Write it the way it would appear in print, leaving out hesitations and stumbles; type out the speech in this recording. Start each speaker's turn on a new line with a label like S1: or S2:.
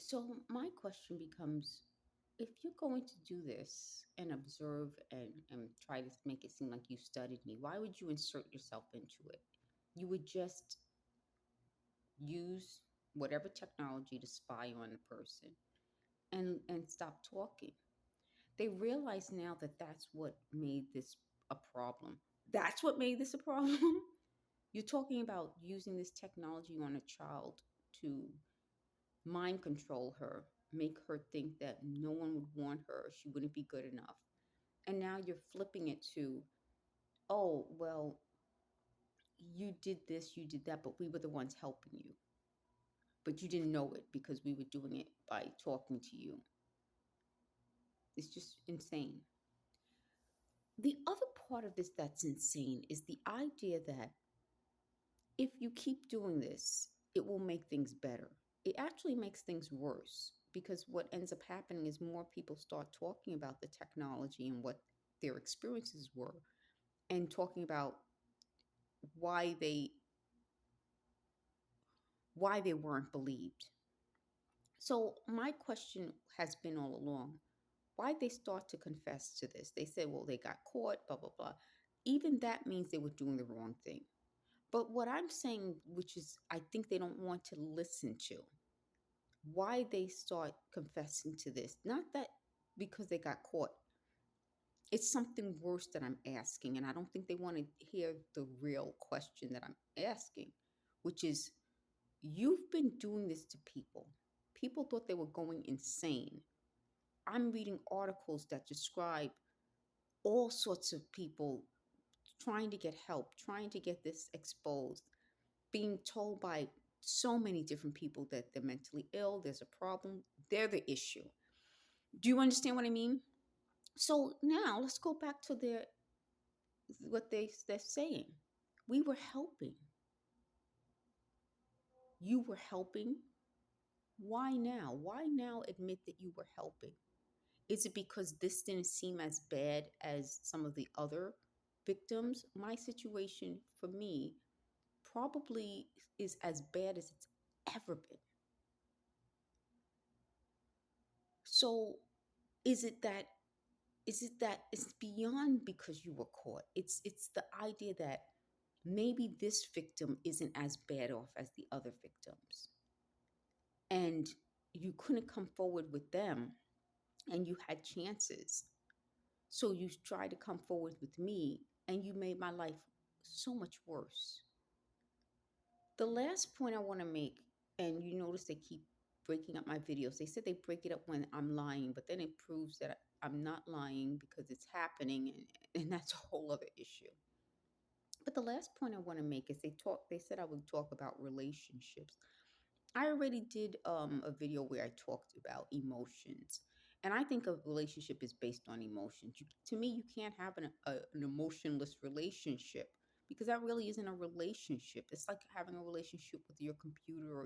S1: So my question becomes, if you're going to do this and observe and try to make it seem like you studied me, why would you insert yourself into it? You would just use whatever technology to spy on the person and stop talking. They realize now that that's what made this a problem. That's what made this a problem. You're talking about using this technology on a child to mind control her, make her think that no one would want her, she wouldn't be good enough. And now you're flipping it to, oh, well, you did this, you did that, but we were the ones helping you. But you didn't know it because we were doing it by talking to you. It's just insane. The other part of this that's insane is the idea that if you keep doing this, it will make things better. It actually makes things worse because what ends up happening is more people start talking about the technology and what their experiences were and talking about why they why they weren't believed. So my question has been all along, why they start to confess to this? They said, well, they got caught, blah blah blah. Even that means they were doing the wrong thing. But what I'm saying, which is I think they don't want to listen to, why they start confessing to this. Not that because they got caught. It's something worse that I'm asking. And I don't think they want to hear the real question that I'm asking, which is you've been doing this to people. People thought they were going insane. I'm reading articles that describe all sorts of people trying to get help, trying to get this exposed, being told by so many different people that they're mentally ill, there's a problem, they're the issue. Do you understand what I mean? So now let's go back to their what they're saying. We were helping. You were helping. Why now? Why now admit that you were helping? Is it because this didn't seem as bad as some of the other victims? My situation for me probably is as bad as it's ever been. So is it that it's beyond because you were caught? It's the idea that maybe this victim isn't as bad off as the other victims. And you couldn't come forward with them and you had chances. So you tried to come forward with me and you made my life so much worse. The last point I want to make, and you notice they keep breaking up my videos. They said they break it up when I'm lying, but then it proves that I'm not lying because it's happening, and that's a whole other issue. But the last point I want to make is they said I would talk about relationships. I already did a video where I talked about emotions. And I think a relationship is based on emotions. To me, you can't have an emotionless relationship because that really isn't a relationship. It's like having a relationship with your computer or